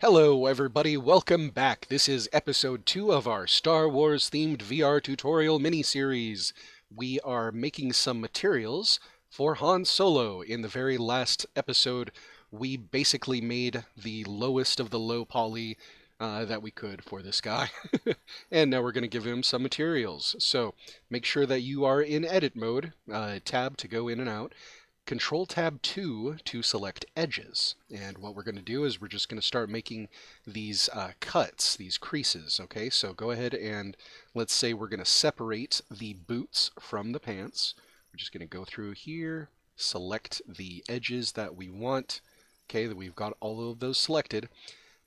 Hello, everybody. Welcome back. This is episode 2 of our Star Wars themed VR tutorial mini-series. We are making some materials for Han Solo. In the very last episode, we basically made the lowest of the low poly that we could for this guy. And now we're going to give him some materials. So make sure that you are in edit mode, tab to go in and out. Control Tab 2 to select edges. And what we're going to do is we're just going to start making these cuts, these creases, okay? So go ahead and let's say we're going to separate the boots from the pants. We're just going to go through here, select the edges that we want, okay, that we've got all of those selected.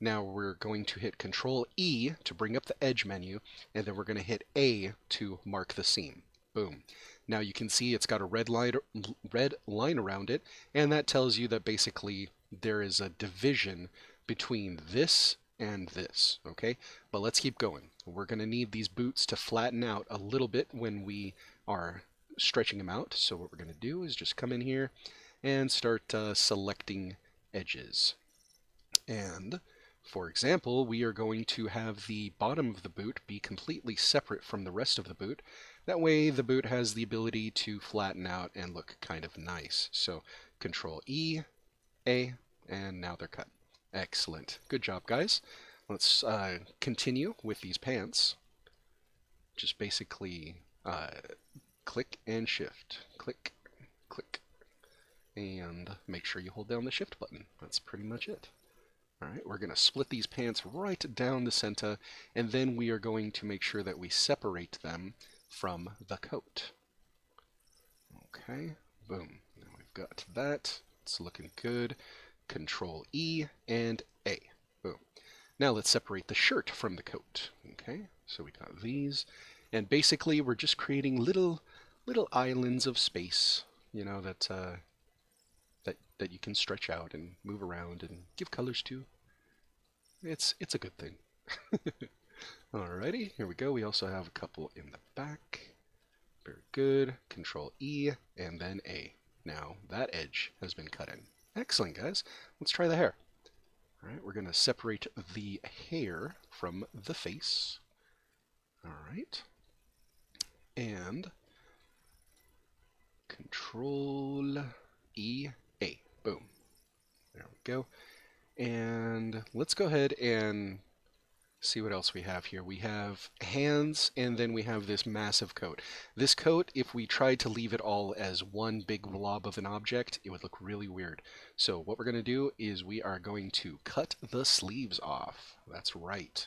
Now we're going to hit Control E to bring up the edge menu, and then we're going to hit A to mark the seam. Boom. Now you can see it's got a red line around it, and that tells you that basically there is a division between this and this, okay? But let's keep going. We're going to need these boots to flatten out a little bit when we are stretching them out. So what we're going to do is just come in here and start selecting edges. And for example, we are going to have the bottom of the boot be completely separate from the rest of the boot. That way the boot has the ability to flatten out and look kind of nice. So Control E, A, and now they're cut. Excellent. Good job, guys. Let's continue with these pants. Just basically click and shift. Click, click, and make sure you hold down the shift button. That's pretty much it. Alright, we're going to split these pants right down the center, and then we are going to make sure that we separate them from the coat. Okay, boom. Now we've got that. It's looking good. Control E and A. Boom. Now let's separate the shirt from the coat. Okay, so we got these, and basically we're just creating little islands of space, you know, that you can stretch out and move around and give colors to. It's a good thing. Alrighty, here we go. We also have a couple in the back. Very good. Control E and then A. Now that edge has been cut in. Excellent, guys. Let's try the hair. Alright, we're going to separate the hair from the face. Alright. And Control E, A. Boom. There we go. And let's go ahead and see what else we have here. We have hands, and then we have this massive coat. This coat, if we tried to leave it all as one big blob of an object, it would look really weird. So what we're going to do is we are going to cut the sleeves off. That's right.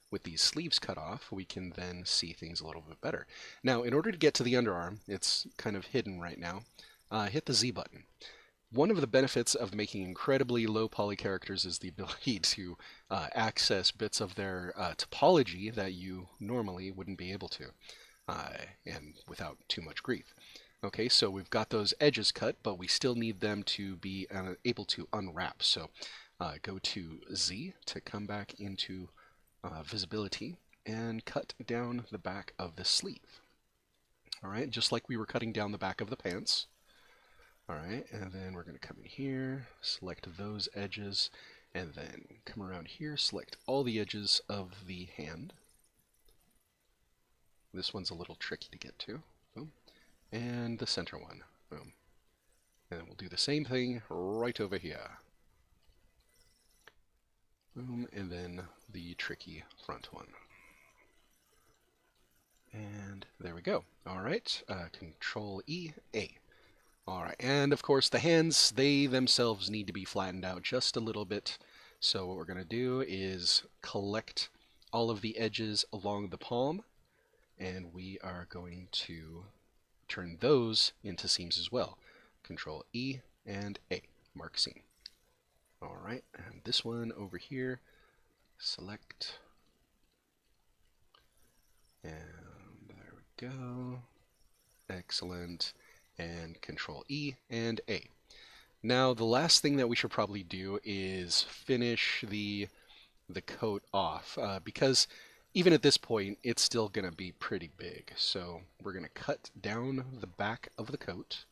With these sleeves cut off, we can then see things a little bit better. Now, in order to get to the underarm, it's kind of hidden right now, hit the Z button. One of the benefits of making incredibly low poly characters is the ability to access bits of their topology that you normally wouldn't be able to, and without too much grief. Okay, so we've got those edges cut, but we still need them to be able to unwrap. So go to Z to come back into visibility and cut down the back of the sleeve. All right, just like we were cutting down the back of the pants. Alright, and then we're going to come in here, select those edges, and then come around here, select all the edges of the hand. This one's a little tricky to get to. Boom. And the center one. Boom. And then we'll do the same thing right over here. Boom, and then the tricky front one. And there we go. Alright, Control E, A. Alright, and of course the hands, they themselves need to be flattened out just a little bit. So what we're going to do is collect all of the edges along the palm, and we are going to turn those into seams as well. Control E and A, mark seam. Alright, and this one over here, select, and there we go. Excellent. And Control E and A. Now the last thing that we should probably do is finish the coat off, because even at this point it's still going to be pretty big. So we're going to cut down the back of the coat.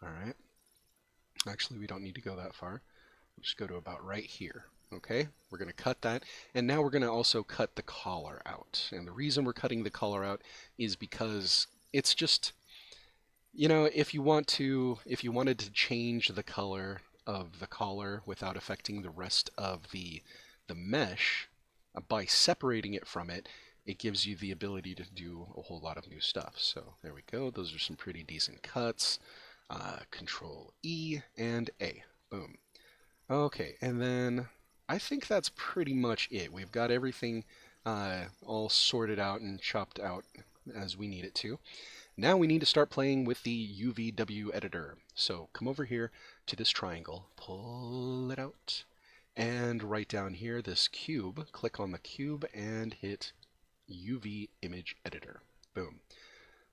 Alright. Actually, we don't need to go that far. Just go to about right here. Okay, we're going to cut that, and now we're going to also cut the collar out. And the reason we're cutting the collar out is because it's just, if you wanted to change the color of the collar without affecting the rest of the mesh, by separating it from it, it gives you the ability to do a whole lot of new stuff. So there we go. Those are some pretty decent cuts. Control E and A. Boom. Okay, and then I think that's pretty much it. We've got everything all sorted out and chopped out as we need it to. Now we need to start playing with the UVW editor. So come over here to this triangle, pull it out, and right down here, this cube, click on the cube and hit UV image editor. Boom.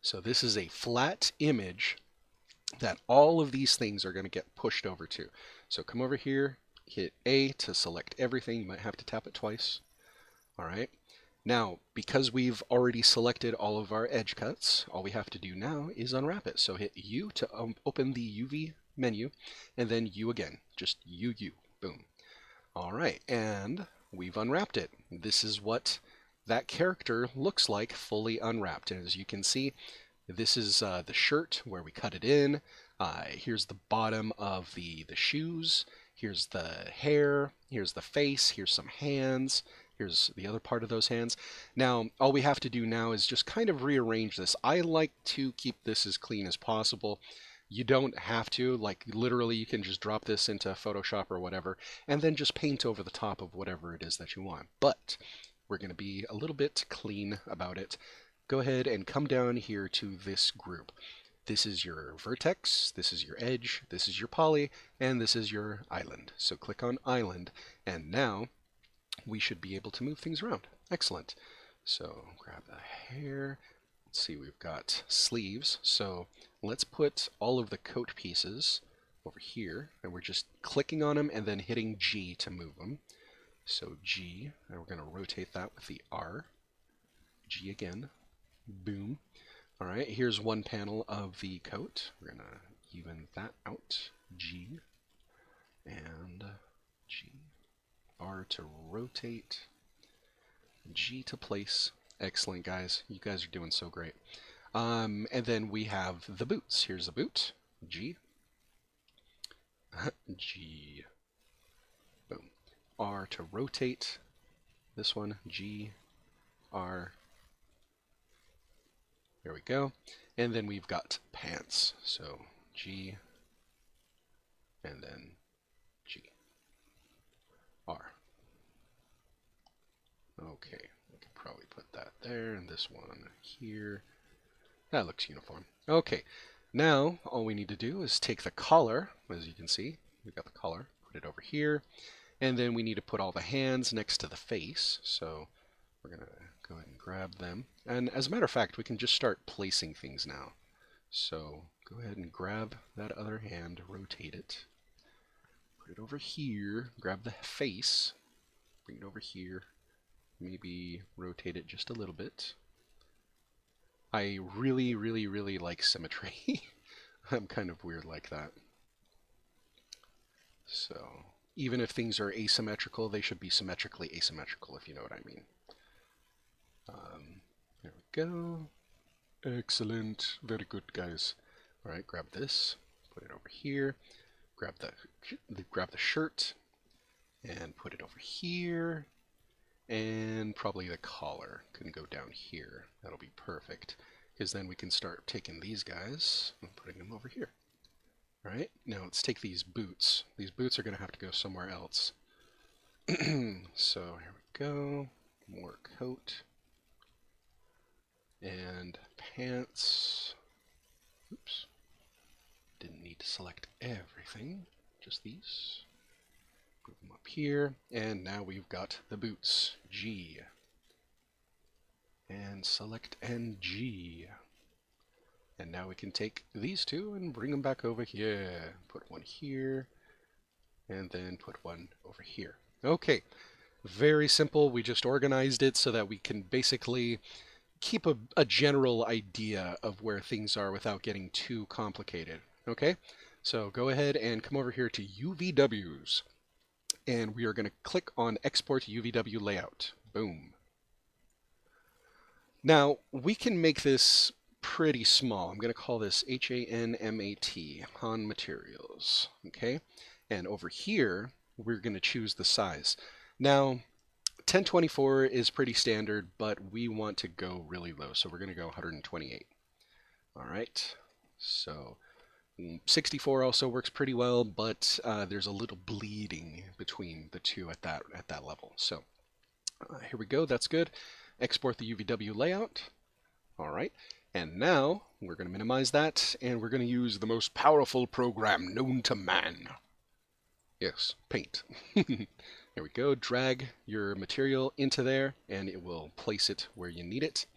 So this is a flat image that all of these things are going to get pushed over to. So come over here, hit A to select everything. You might have to tap it twice. All right. Now, because we've already selected all of our edge cuts, all we have to do now is unwrap it. So hit U to open the UV menu, and then U again. Just UU. Boom. All right, and we've unwrapped it. This is what that character looks like fully unwrapped. And as you can see, this is the shirt where we cut it in. Here's the bottom of the shoes. Here's the hair. Here's the face. Here's some hands. Here's the other part of those hands. Now, all we have to do now is just kind of rearrange this. I like to keep this as clean as possible. You don't have to, like literally you can just drop this into Photoshop or whatever, and then just paint over the top of whatever it is that you want. But we're going to be a little bit clean about it. Go ahead and come down here to this group. This is your vertex, this is your edge, this is your poly, and this is your island. So click on island, and now we should be able to move things around. Excellent. So grab the hair. Let's see, we've got sleeves. So let's put all of the coat pieces over here, and we're just clicking on them and then hitting G to move them. So G, and we're going to rotate that with the R. G again. Boom. All right, here's one panel of the coat. We're going to even that out. G and G. R to rotate. G to place. Excellent, guys. You guys are doing so great. And then we have the boots. Here's the boot. G. G. Boom. R to rotate. This one. G. R. There we go. And then we've got pants. So G. And then G. R. Okay. Probably put that there, and this one here. That looks uniform. Okay, now all we need to do is take the collar, as you can see, we've got the collar, put it over here, and then we need to put all the hands next to the face, so we're going to go ahead and grab them. And as a matter of fact, we can just start placing things now. So go ahead and grab that other hand, rotate it, put it over here, grab the face, bring it over here, maybe rotate it just a little bit. I really, really, really like symmetry. I'm kind of weird like that. So even if things are asymmetrical, they should be symmetrically asymmetrical, if you know what I mean. There we go. Excellent. Very good, guys. All right, grab this, put it over here. Grab the shirt and put it over here. And probably the collar can go down here. That'll be perfect, because then we can start taking these guys and putting them over here. All right, now let's take these boots. These boots are going to have to go somewhere else. So here we go. More coat. And pants. Oops. Didn't need to select everything, just these. Move them up here, and now we've got the boots. G. And select NG. And now we can take these two and bring them back over here. Put one here, and then put one over here. Okay, very simple. We just organized it so that we can basically keep a general idea of where things are without getting too complicated. Okay, so go ahead and come over here to UVWs. And we are going to click on Export UVW Layout. Boom. Now, we can make this pretty small. I'm going to call this HANMAT, Han Materials. Okay? And over here, we're going to choose the size. Now, 1024 is pretty standard, but we want to go really low, so we're going to go 128. All right, so 64 also works pretty well, but there's a little bleeding between the two at that level. So here we go. That's good. Export the UVW layout. All right, and now we're going to minimize that, and we're going to use the most powerful program known to man. Yes, paint. There we go. Drag your material into there, and it will place it where you need it.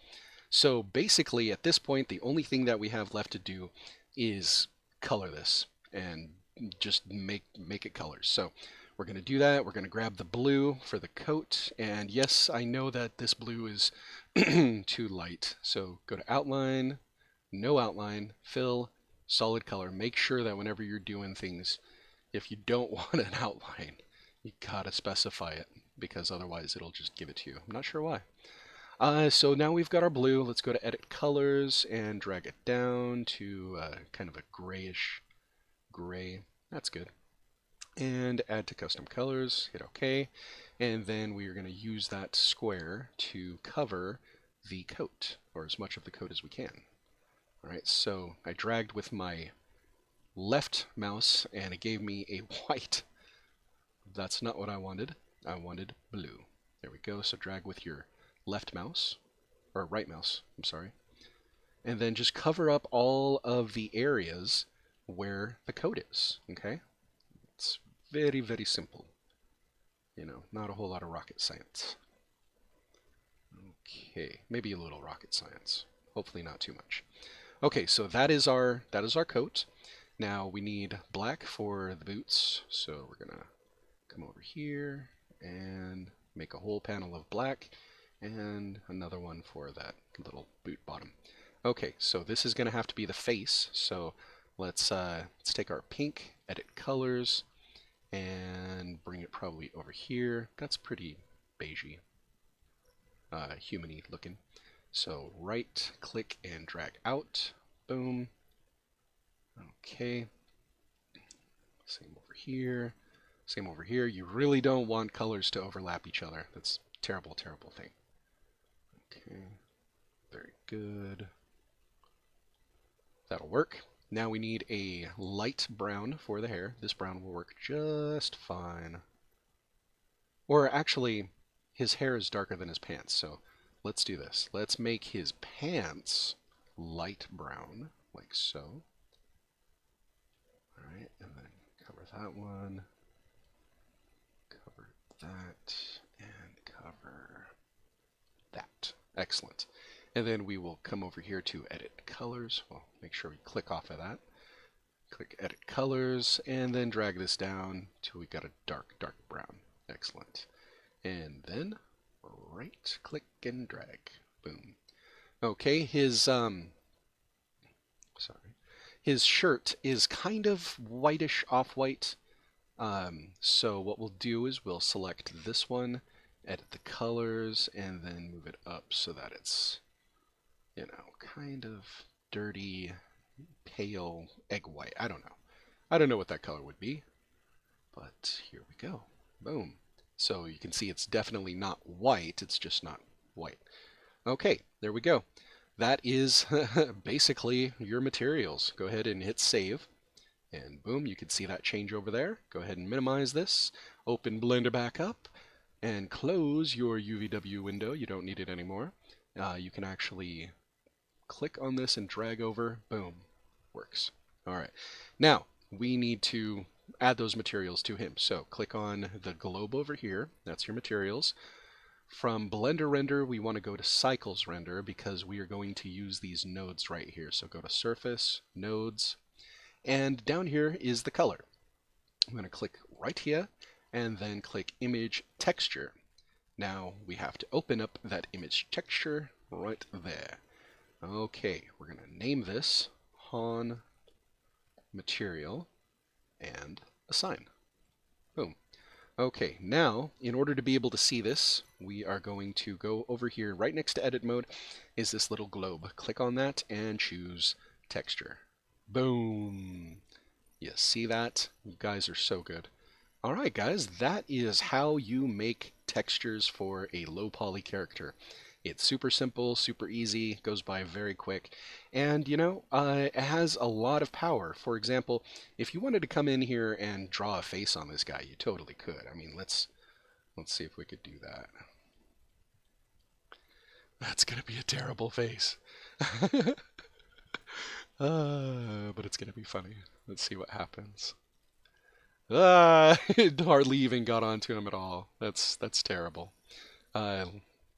So basically, at this point, the only thing that we have left to do is color this and just make it colors. So we're going to do that. We're going to grab the blue for the coat. And yes, I know that this blue is too light. So go to Outline, No Outline, Fill, Solid Color. Make sure that whenever you're doing things, if you don't want an outline, you gotta specify it, because otherwise it'll just give it to you. I'm not sure why. So now we've got our blue. Let's go to Edit Colors and drag it down to kind of a grayish gray. That's good. And add to custom colors, hit OK. And then we are going to use that square to cover the coat, or as much of the coat as we can. All right, so I dragged with my left mouse and it gave me a white. That's not what I wanted. I wanted blue. There we go. So drag with your left mouse, or right mouse, I'm sorry. And then just cover up all of the areas where the coat is, okay? It's very, very simple. You know, not a whole lot of rocket science. Okay, maybe a little rocket science. Hopefully not too much. Okay, so that is our coat. Now we need black for the boots, so we're gonna come over here and make a whole panel of black and another one for that little boot bottom. Okay, so this is gonna have to be the face, so let's take our pink, edit colors, and bring it probably over here. That's pretty beigey, human-y looking. So right click and drag out, boom. Okay, same over here. Same over here. You really don't want colors to overlap each other. That's a terrible, terrible thing. Okay, very good. That'll work. Now we need a light brown for the hair. This brown will work just fine. Or actually, his hair is darker than his pants, so let's do this. Let's make his pants light brown, like so. All right, and then cover that one. That and cover that. Excellent. And then we will come over here to edit colors. Well, make sure we click off of that. Click edit colors and then drag this down till we got a dark, dark brown. Excellent. And then right click and drag. Boom. Okay, his shirt is kind of whitish off-white. So what we'll do is we'll select this one, edit the colors, and then move it up so that it's, you know, kind of dirty, pale egg white. I don't know. I don't know what that color would be, but here we go. Boom. So you can see it's definitely not white, it's just not white. Okay, there we go. That is basically your materials. Go ahead and hit save. And boom, you can see that change over there. Go ahead and minimize this, open Blender back up, and close your UVW window. You don't need it anymore. You can actually click on this and drag over. Boom, works. All right, now we need to add those materials to him. So click on the globe over here. That's your materials. From Blender Render, we want to go to Cycles Render because we are going to use these nodes right here. So go to Surface, Nodes, and down here is the color. I'm going to click right here and then click Image Texture. Now we have to open up that image texture right there. Okay, we're going to name this Han Material and Assign. Boom. Okay, now, in order to be able to see this, we are going to go over here. Right next to edit mode is this little globe. Click on that and choose texture. Boom! You see that? You guys are so good. Alright guys, that is how you make textures for a low poly character. It's super simple, super easy, goes by very quick, and it has a lot of power. For example, if you wanted to come in here and draw a face on this guy, you totally could. I mean, let's see if we could do that. That's gonna be a terrible face. But it's gonna be funny. Let's see what happens. It hardly even got onto him at all. That's terrible. Uh,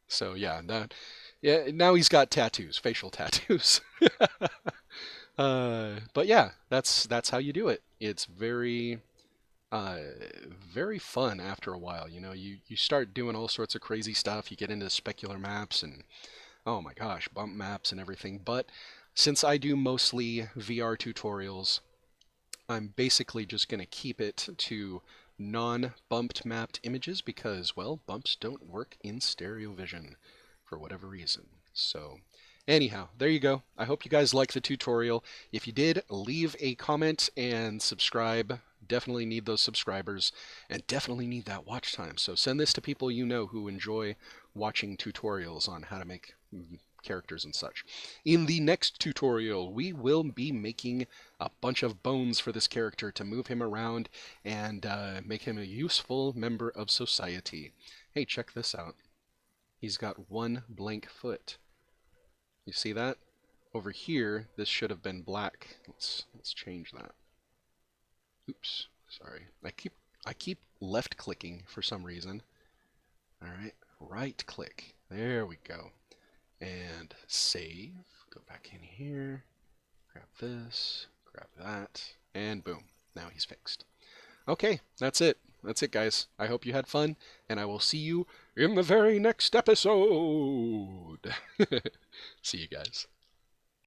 so yeah, now he's got tattoos, facial tattoos. But yeah, that's how you do it. It's uh, very fun after a while. You start doing all sorts of crazy stuff. You get into specular maps and oh my gosh, bump maps and everything. But since I do mostly VR tutorials, I'm basically just going to keep it to non-bumped mapped images because, well, bumps don't work in stereo vision for whatever reason. So anyhow, there you go. I hope you guys liked the tutorial. If you did, leave a comment and subscribe. Definitely need those subscribers and definitely need that watch time. So send this to people you know who enjoy watching tutorials on how to make characters and such. In the next tutorial, we will be making a bunch of bones for this character to move him around and make him a useful member of society. Hey, check this out. He's got one blank foot. You see that? Over here, this should have been black. Let's change that. Oops, sorry. I keep left clicking for some reason. All right, right click. There we go. And save. Go back in here. Grab this. Grab that. And boom. Now he's fixed. Okay, that's it. That's it, guys. I hope you had fun, and I will see you in the very next episode. See you guys.